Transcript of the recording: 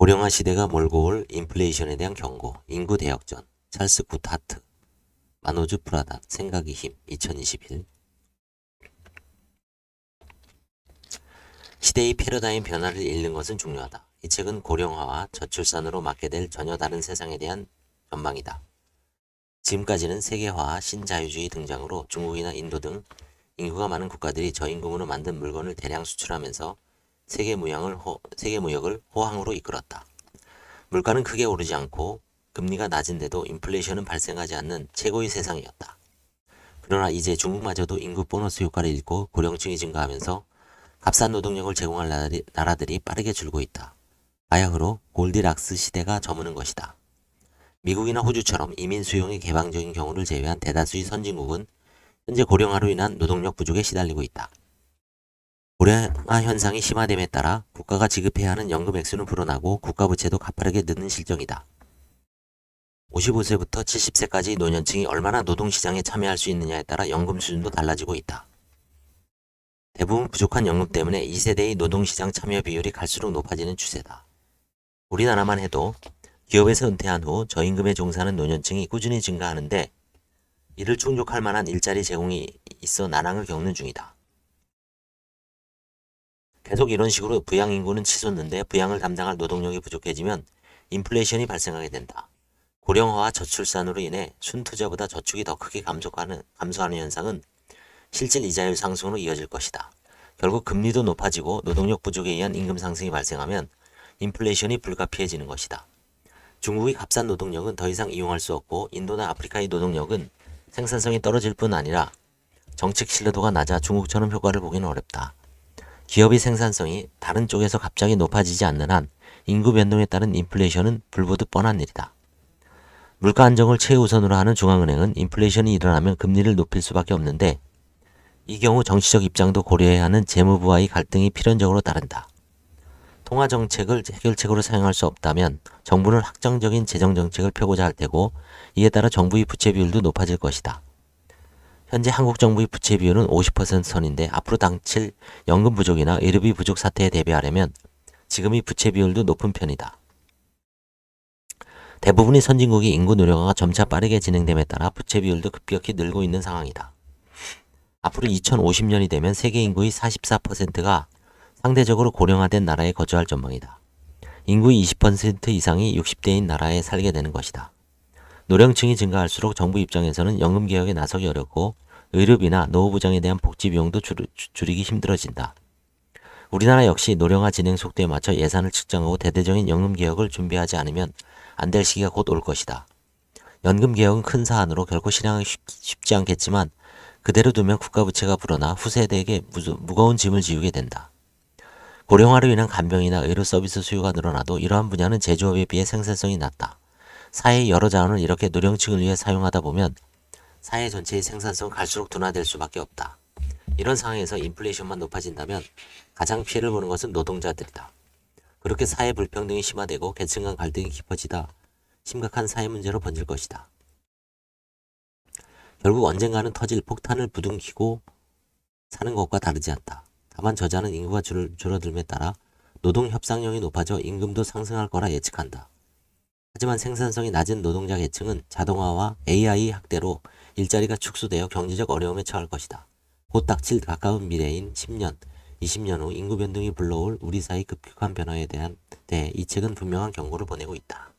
고령화 시대가 몰고 올 인플레이션에 대한 경고, 인구 대역전, 찰스 굿하트, 마노주 프라다, 생각의 힘, 2021. 시대의 패러다임 변화를 읽는 것은 중요하다. 이 책은 고령화와 저출산으로 맞게 될 전혀 다른 세상에 대한 전망이다. 지금까지는 세계화와 신자유주의 등장으로 중국이나 인도 등 인구가 많은 국가들이 저임금으로 만든 물건을 대량 수출하면서 세계 무역을 호황으로 이끌었다. 물가는 크게 오르지 않고 금리가 낮은데도 인플레이션은 발생하지 않는 최고의 세상이었다. 그러나 이제 중국마저도 인구 보너스 효과를 잃고 고령층이 증가하면서 값싼 노동력을 제공할 나라들이 빠르게 줄고 있다. 바야흐로 골디락스 시대가 저무는 것이다. 미국이나 호주처럼 이민 수용이 개방적인 경우를 제외한 대다수의 선진국은 현재 고령화로 인한 노동력 부족에 시달리고 있다. 고령화 현상이 심화됨에 따라 국가가 지급해야 하는 연금 액수는 불어나고 국가 부채도 가파르게 느는 실정이다. 55세부터 70세까지 노년층이 얼마나 노동시장에 참여할 수 있느냐에 따라 연금 수준도 달라지고 있다. 대부분 부족한 연금 때문에 2세대의 노동시장 참여 비율이 갈수록 높아지는 추세다. 우리나라만 해도 기업에서 은퇴한 후 저임금에 종사하는 노년층이 꾸준히 증가하는데 이를 충족할 만한 일자리 제공이 있어 난항을 겪는 중이다. 계속 이런 식으로 부양 인구는 치솟는데 부양을 담당할 노동력이 부족해지면 인플레이션이 발생하게 된다. 고령화와 저출산으로 인해 순투자보다 저축이 더 크게 감소하는 현상은 실질 이자율 상승으로 이어질 것이다. 결국 금리도 높아지고 노동력 부족에 의한 임금 상승이 발생하면 인플레이션이 불가피해지는 것이다. 중국의 값싼 노동력은 더 이상 이용할 수 없고 인도나 아프리카의 노동력은 생산성이 떨어질 뿐 아니라 정책 신뢰도가 낮아 중국처럼 효과를 보기는 어렵다. 기업의 생산성이 다른 쪽에서 갑자기 높아지지 않는 한 인구 변동에 따른 인플레이션은 불보듯 뻔한 일이다. 물가 안정을 최우선으로 하는 중앙은행은 인플레이션이 일어나면 금리를 높일 수밖에 없는데 이 경우 정치적 입장도 고려해야 하는 재무부와의 갈등이 필연적으로 따른다. 통화정책을 해결책으로 사용할 수 없다면 정부는 확정적인 재정정책을 펴고자 할 테고 이에 따라 정부의 부채 비율도 높아질 것이다. 현재 한국 정부의 부채 비율은 50% 선인데 앞으로 닥칠 연금 부족이나 의료비 부족 사태에 대비하려면 지금의 부채 비율도 높은 편이다. 대부분의 선진국의 인구 노령화가 점차 빠르게 진행됨에 따라 부채 비율도 급격히 늘고 있는 상황이다. 앞으로 2050년이 되면 세계 인구의 44%가 상대적으로 고령화된 나라에 거주할 전망이다. 인구의 20% 이상이 60대인 나라에 살게 되는 것이다. 노령층이 증가할수록 정부 입장에서는 연금 개혁에 나서기 어렵고 의료비나 노후보장에 대한 복지 비용도 줄이기 힘들어진다. 우리나라 역시 노령화 진행 속도에 맞춰 예산을 측정하고 대대적인 연금 개혁을 준비하지 않으면 안 될 시기가 곧 올 것이다. 연금 개혁은 큰 사안으로 결코 실행하기 쉽지 않겠지만 그대로 두면 국가 부채가 불어나 후세대에게 무거운 짐을 지우게 된다. 고령화로 인한 간병이나 의료 서비스 수요가 늘어나도 이러한 분야는 제조업에 비해 생산성이 낮다. 사회의 여러 자원을 이렇게 노령층을 위해 사용하다 보면 사회 전체의 생산성은 갈수록 둔화될 수밖에 없다. 이런 상황에서 인플레이션만 높아진다면 가장 피해를 보는 것은 노동자들이다. 그렇게 사회 불평등이 심화되고 계층 간 갈등이 깊어지다 심각한 사회 문제로 번질 것이다. 결국 언젠가는 터질 폭탄을 부둥키고 사는 것과 다르지 않다. 다만 저자는 인구가 줄어들음에 따라 노동 협상력이 높아져 임금도 상승할 거라 예측한다. 하지만 생산성이 낮은 노동자 계층은 자동화와 AI 확대로 일자리가 축소되어 경제적 어려움에 처할 것이다. 곧 닥칠 가까운 미래인 10년, 20년 후 인구 변동이 불러올 우리 사회 급격한 변화에 대해 이 책은 분명한 경고를 보내고 있다.